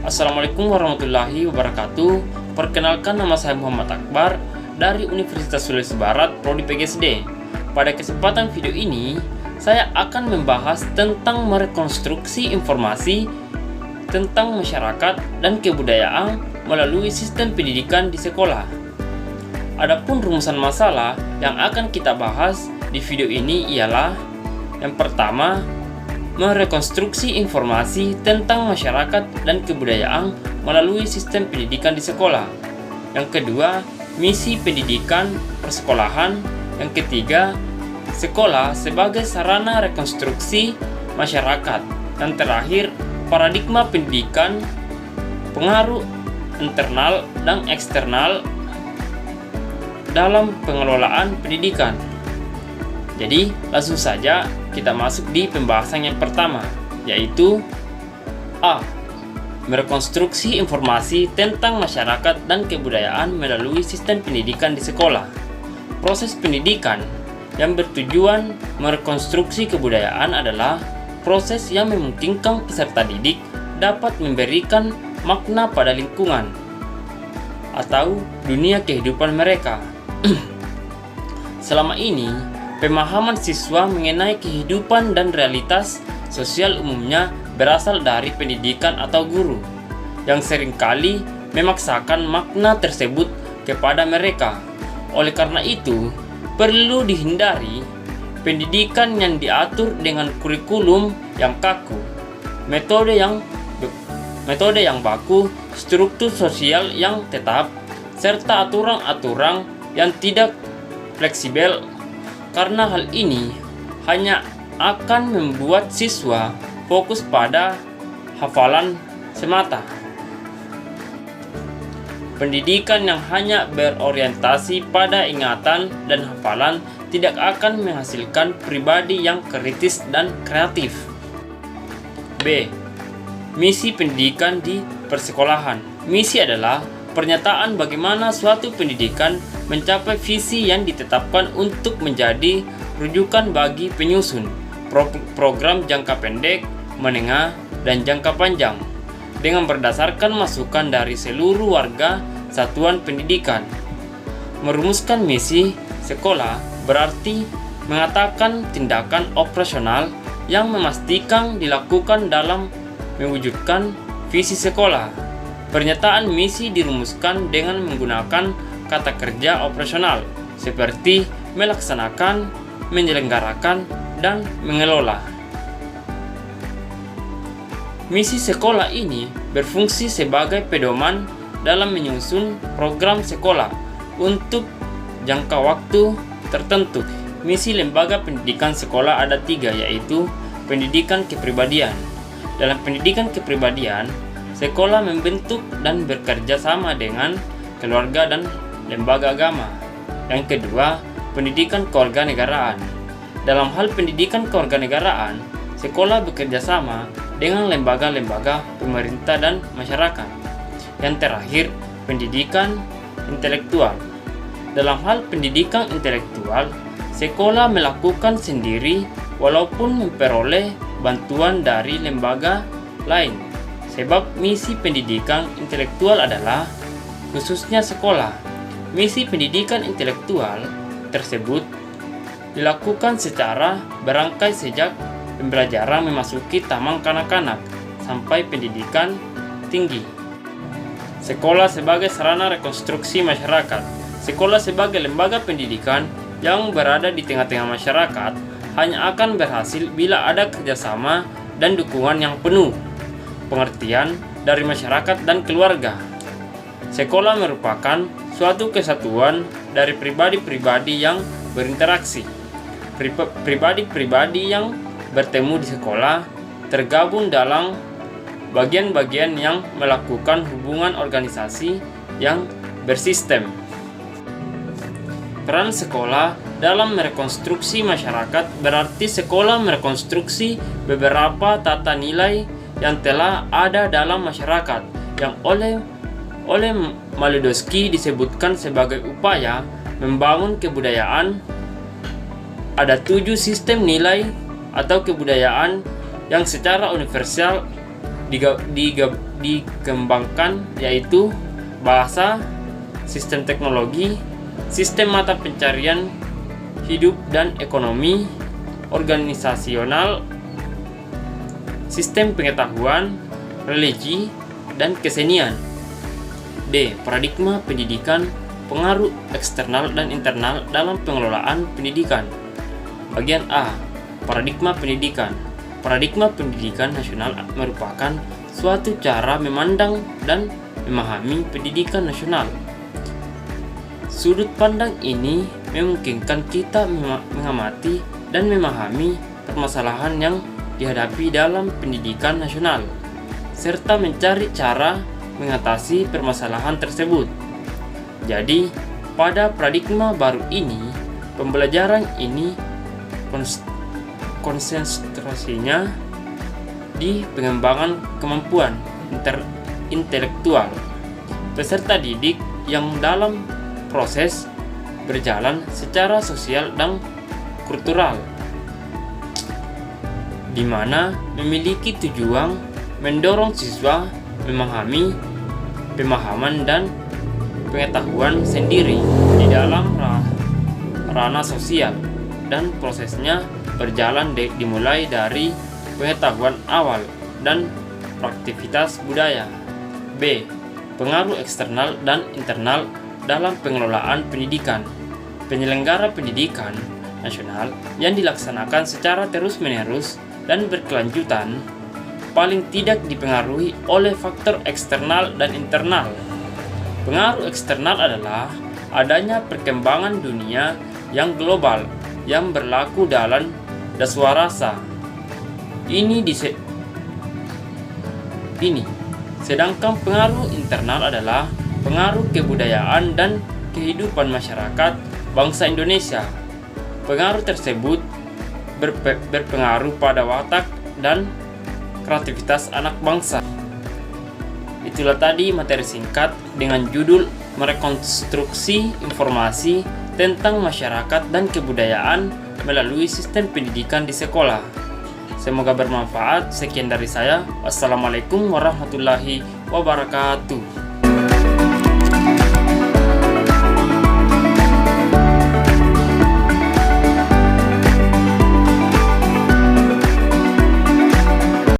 Assalamualaikum warahmatullahi wabarakatuh. Perkenalkan, nama saya Muhammad Akbar dari Universitas Sulawesi Barat, Prodi PGSD. Pada kesempatan video ini, saya akan membahas tentang merekonstruksi informasi tentang masyarakat dan kebudayaan melalui sistem pendidikan di sekolah. Adapun rumusan masalah yang akan kita bahas di video ini ialah: yang pertama, merekonstruksi informasi tentang masyarakat dan kebudayaan melalui sistem pendidikan di sekolah. Yang kedua, misi pendidikan persekolahan. Yang ketiga, sekolah sebagai sarana rekonstruksi masyarakat. Dan terakhir, paradigma pendidikan, pengaruh internal dan eksternal dalam pengelolaan pendidikan. Jadi, langsung saja kita masuk di pembahasan yang pertama, yaitu A. Merekonstruksi informasi tentang masyarakat dan kebudayaan melalui sistem pendidikan di sekolah. Proses pendidikan yang bertujuan merekonstruksi kebudayaan adalah proses yang memungkinkan peserta didik dapat memberikan makna pada lingkungan atau dunia kehidupan mereka. Selama ini, pemahaman siswa mengenai kehidupan dan realitas sosial umumnya berasal dari pendidikan atau guru, yang seringkali memaksakan makna tersebut kepada mereka. Oleh karena itu, perlu dihindari pendidikan yang diatur dengan kurikulum yang kaku, metode yang baku, struktur sosial yang tetap, serta aturan-aturan yang tidak fleksibel, karena hal ini hanya akan membuat siswa fokus pada hafalan semata. Pendidikan yang hanya berorientasi pada ingatan dan hafalan tidak akan menghasilkan pribadi yang kritis dan kreatif. B. Misi pendidikan di persekolahan. Misi adalah pernyataan bagaimana suatu pendidikan mencapai visi yang ditetapkan untuk menjadi rujukan bagi penyusun program jangka pendek, menengah, dan jangka panjang dengan berdasarkan masukan dari seluruh warga satuan pendidikan. Merumuskan misi sekolah berarti mengatakan tindakan operasional yang memastikan dilakukan dalam mewujudkan visi sekolah. Pernyataan misi dirumuskan dengan menggunakan kata kerja operasional seperti melaksanakan, menyelenggarakan, dan mengelola. Misi sekolah ini berfungsi sebagai pedoman dalam menyusun program sekolah untuk jangka waktu tertentu. Misi lembaga pendidikan sekolah ada 3, yaitu pendidikan kepribadian. Dalam pendidikan kepribadian, sekolah membentuk dan bekerja sama dengan keluarga dan lembaga agama. Yang kedua, pendidikan kewarganegaraan. Dalam hal pendidikan kewarganegaraan, sekolah bekerja sama dengan lembaga-lembaga pemerintah dan masyarakat. Yang terakhir, pendidikan intelektual. Dalam hal pendidikan intelektual, sekolah melakukan sendiri walaupun memperoleh bantuan dari lembaga lain. Sebab misi pendidikan intelektual adalah khususnya sekolah. Misi pendidikan intelektual tersebut dilakukan secara berangkai sejak pembelajaran memasuki taman kanak-kanak sampai pendidikan tinggi. Sekolah sebagai sarana rekonstruksi masyarakat. Sekolah sebagai lembaga pendidikan yang berada di tengah-tengah masyarakat hanya akan berhasil bila ada kerjasama dan dukungan yang penuh, pengertian dari masyarakat dan keluarga. Sekolah merupakan suatu kesatuan dari pribadi-pribadi yang berinteraksi. Pribadi-pribadi yang bertemu di sekolah tergabung dalam bagian-bagian yang melakukan hubungan organisasi yang bersistem. Peran sekolah dalam merekonstruksi masyarakat berarti sekolah merekonstruksi beberapa tata nilai yang telah ada dalam masyarakat yang oleh Malinowski disebutkan sebagai upaya membangun kebudayaan. Ada 7 sistem nilai atau kebudayaan yang secara universal dikembangkan, yaitu bahasa, sistem teknologi, sistem mata pencarian hidup dan ekonomi, organisasional, sistem pengetahuan, religi, dan kesenian. D. Paradigma pendidikan, pengaruh eksternal dan internal dalam pengelolaan pendidikan. Bagian A. Paradigma pendidikan. Paradigma pendidikan nasional merupakan suatu cara memandang dan memahami pendidikan nasional. Sudut pandang ini memungkinkan kita mengamati dan memahami permasalahan yang dihadapi dalam pendidikan nasional, serta mencari cara mengatasi permasalahan tersebut. Jadi, pada paradigma baru ini, pembelajaran ini konsentrasinya di pengembangan kemampuan intelektual peserta didik yang dalam proses berjalan secara sosial dan kultural, di mana memiliki tujuan mendorong siswa memahami pemahaman dan pengetahuan sendiri di dalam ranah sosial, dan prosesnya berjalan dimulai dari pengetahuan awal dan aktivitas budaya. B. Pengaruh eksternal dan internal dalam pengelolaan pendidikan. Penyelenggara pendidikan nasional yang dilaksanakan secara terus-menerus dan berkelanjutan paling tidak dipengaruhi oleh faktor eksternal dan internal. Pengaruh eksternal adalah adanya perkembangan dunia yang global yang berlaku dalam dasawarsa ini. Sedangkan pengaruh internal adalah pengaruh kebudayaan dan kehidupan masyarakat bangsa Indonesia. Pengaruh tersebut berpengaruh pada watak dan kreativitas anak bangsa. Itulah tadi materi singkat dengan judul merekonstruksi informasi tentang masyarakat dan kebudayaan melalui sistem pendidikan di sekolah. Semoga bermanfaat. Sekian dari saya. Wassalamualaikum warahmatullahi wabarakatuh.